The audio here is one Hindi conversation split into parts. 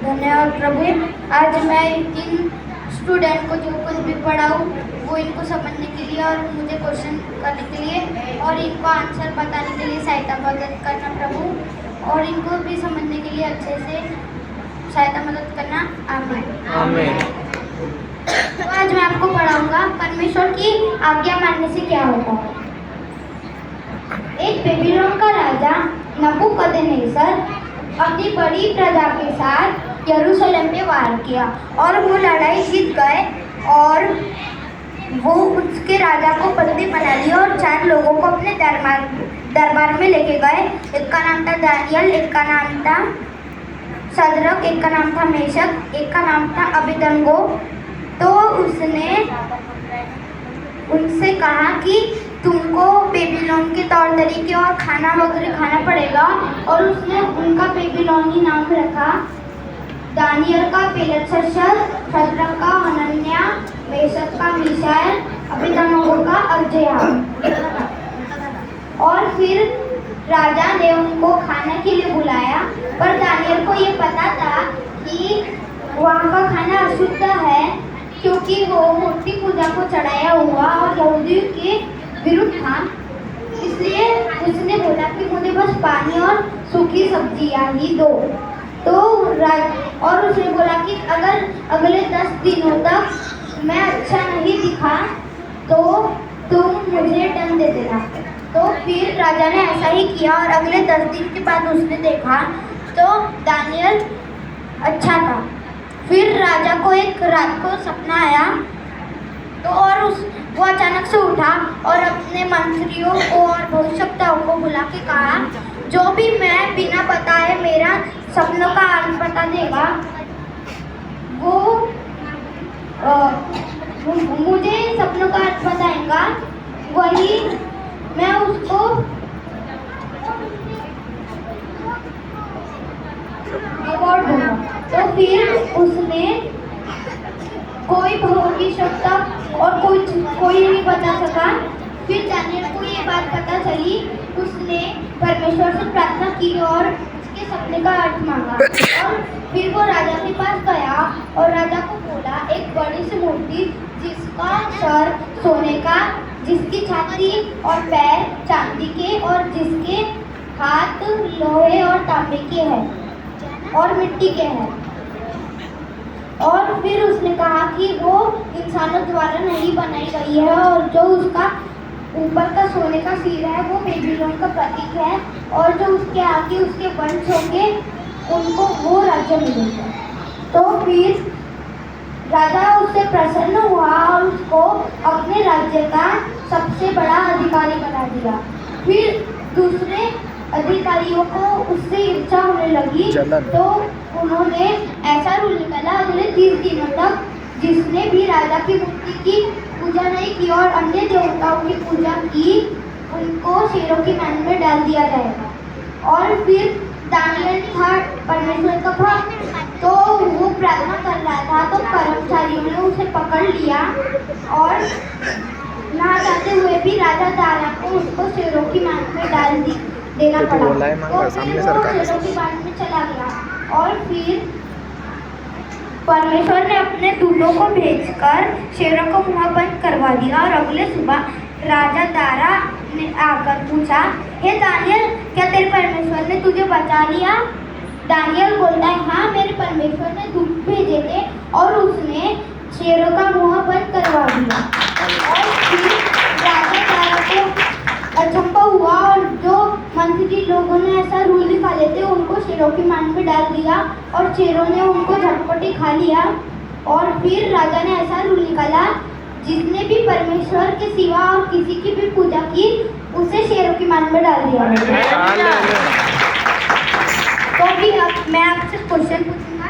धन्यवाद प्रभु। आज मैं इन स्टूडेंट को जो कुछ भी पढ़ाऊँ वो इनको समझने के लिए और मुझे क्वेश्चन करने के लिए और इनको आंसर बताने के लिए सहायता मदद करना प्रभु, और इनको भी समझने के लिए अच्छे से सहायता मदद करना। आमीन आमीन। तो आज मैं आपको पढ़ाऊंगा परमेश्वर की आज्ञा मानने से क्या होता है। एक बेबीलोन का राजा नबूकदनेस्सर अपनी बड़ी प्रजा के साथ यरूशलेम पे वार किया और वो लड़ाई जीत गए और वो उसके राजा को बंदी बना लिया और 4 लोगों को अपने दरबार में लेके गए। एक का नाम था दानियल, एक का नाम था सदरक, एक का नाम था मेशक, एक का नाम था अबेदनगो। तो उसने उनसे कहा कि तुमको बेबीलोन के तौर तरीके और खाना वगैरह खाना पड़ेगा, और उसने उनका बेबीलोनी नाम रखा। दानियल का बेलतशस्सर, सदरक का हनन्याह, मेशक का मीशाएल, अबेदनगो का अजर्याह। और फिर राजा ने उनको खाने के लिए बुलाया, पर दानियल को ये पता था कि वहाँ का खाना अशुद्ध है क्योंकि वो मूर्ति पूजा को चढ़ाया हुआ और यहूदियों के विरुद्ध था। इसलिए उसने बोला कि मुझे बस पानी और सूखी सब्जियां ही दो। तो और उसने बोला कि अगर अगले 10 दिनों तक मैं अच्छा नहीं दिखा तो तुम मुझे दंड दे देना। तो फिर राजा ने ऐसा ही किया और अगले 10 दिन के बाद उसने देखा तो दानियल अच्छा था। फिर राजा को एक रात को सपना आया तो और वो अचानक से उठा और अपने मंत्रियों को और भविष्यवक्ताओं को बुला के कहा, जो भी मैं बिना बताए मेरा सपनों का अर्थ बता देगा वो मुझे सपनों का अर्थ बताएगा, वही मैं उसको अवार्ड दूंगा। तो फिर उसने कोई भविष्यवक्ता और कोई नहीं बता सका। फिर दानियल को ये बात पता चली, उसने परमेश्वर से प्रार्थना की और उसके सपने का अर्थ मांगा। और फिर वो राजा के पास गया और राजा को बोला, एक बड़ी सी मूर्ति जिसका सर सोने का, जिसकी छाती और पैर चांदी के और जिसके हाथ लोहे और तांबे के हैं और मिट्टी के हैं। और फिर उसने कहा कि वो इंसानों द्वारा नहीं बनाई गई है और जो उसका ऊपर का सोने का सिर है वो बेबीलोन का प्रतीक है, और जो उसके आगे उसके वंश होंगे उनको वो राज्य मिलेगा। तो फिर राजा उससे प्रसन्न हुआ और उसको अपने राज्य का सबसे बड़ा अधिकारी बना दिया। फिर दूसरे अधिकारियों को उससे इच्छा होने लगी, तो उन्होंने ऐसा रूल निकाला, अगले 30 दिनों तक जिसने भी राजा की मूर्ति की पूजा नहीं की और अन्य देवताओं की पूजा की उनको शेरों की मान में डाल दिया जाएगा। और फिर दानियल था परमेश्वर का भक्त, तो वो प्रार्थना कर रहा था, तो कर्मचारियों ने उसे पकड़ लिया और ना चाहते हुए भी राजा दारा को उसको शेरों की मान में डाल देना पड़ा। तो फिर वो शेरों की मान में चला गया और फिर परमेश्वर ने अपने दूतों को भेजकर शेरों को मुंह बंद करवा दिया। और अगले सुबह राजा दारा ने आकर पूछा, हे दानियल, क्या तेरे परमेश्वर ने तुझे बचा लिया? दानियल बोलता है, हाँ, मेरे परमेश्वर ने दूत भेजे थे और उसने शेरों का मुंह बंद करवा दिया। और फिर राजा दारा को अचंभा हुआ और जो मंत्री लोगों ने ऐसा रूल निकाले थे उनको शेरों की मान में डाल दिया और शेरों ने उनको झटपटी खा लिया। और फिर राजा ने ऐसा रूल निकाला, जिसने भी परमेश्वर के सिवा और किसी की भी पूजा की उसे शेरों की मान में डाल दिया। तो अभी मैं आपसे क्वेश्चन पूछूंगा,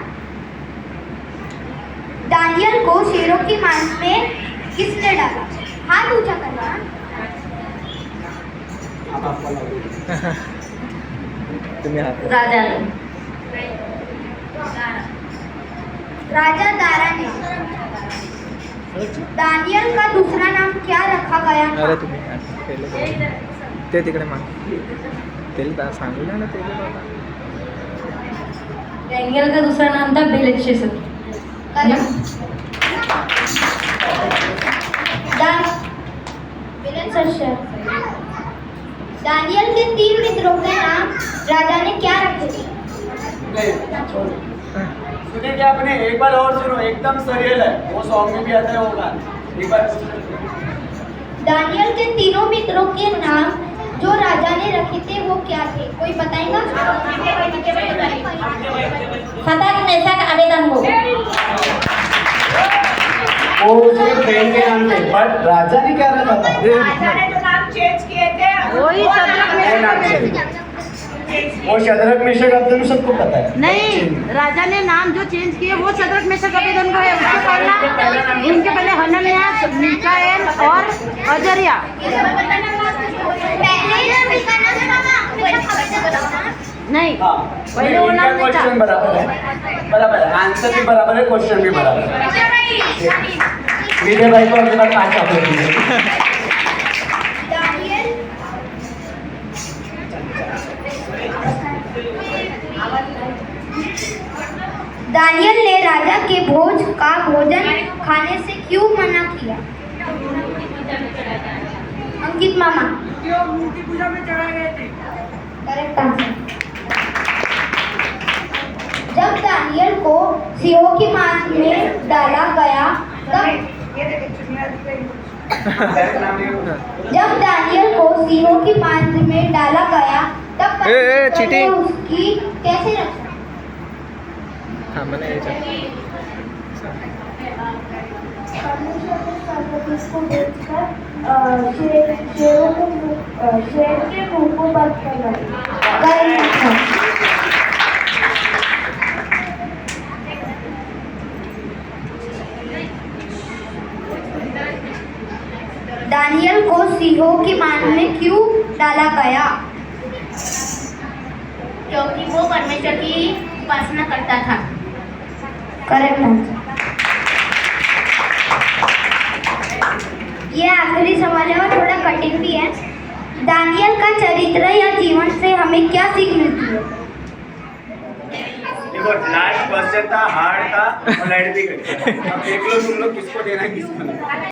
दानियल को शेरों की मान में किसने डाला? हाथ ऊंचा करना। राजा ने। राजा दारा ने। दानियल का दूसरा नाम क्या रखा गया था? अरे तुम्ही ते तिकडे माग तेल सांगू ना तेल डैनियल का दूसरा नाम था बेलशस्सर। दानियल के 3 मित्रों के नाम राजा ने क्या रखे थे? सुने क्या आपने? एक बार और सुनो, एकदम सरियल है, वो सॉन्ग में भी आता है वो गाना। एक बार दानियल के तीनों मित्रों के नाम जो राजा ने रखे थे वो क्या थे? कोई बताएगा? Shadrach Meshach Abednego. वो उसके फ्रेंड के नाम थे, बट राजा ने क्या रखा था? राजा ने जो नाम चेंज किए थे वही शद्रक वो मेशक नाम थे। वो शद्रक मेशक अबेदनगो सबको पता है। नहीं, राजा ने नाम जो चेंज किए वो शद्रक मेशक अबेदनगो है। उसके पहला इनके पहले हनन्याह, मीकाएल और अजर्या। नहीं, हाँ, पहले वो नाम नहीं था। क्वेश्चन बराबर है, बराबर है, आंसर भी बराबर है, क्वेश्चन भी बराबर है। विजय भाई को अगली बार 5 चॉकलेट दीजिए। दानियल ने राजा के भोज का भोजन खाने से क्यों मना किया? अंकित मामा। मूर्ति पूजा में चढ़ाए गए थे। Correct answer. जब दानियल को सिंहों की मांस में डाला गया तब जब दानियल को सिंहों की मांस में डाला गया तब परमेश्वर ने उसकी कैसे रक्षा? परमेश्वर ने सरपतिस को भेजकर शेर के मुंह को बंद करवाया। दानियल को सिंहों की मांस में क्यों डाला गया? क्योंकि वो परमेश्वर की उपासना करता था। Correct answer. ये आखिरी सवाल है और थोड़ा कठिन भी है। दानियल का चरित्र या जीवन से हमें क्या सीख मिलती है? देखो, लास्ट क्वेश्चन था, हार्ड था और लाइट भी गई। अब देख लो तुम लोग किसको देना है किसको नहीं।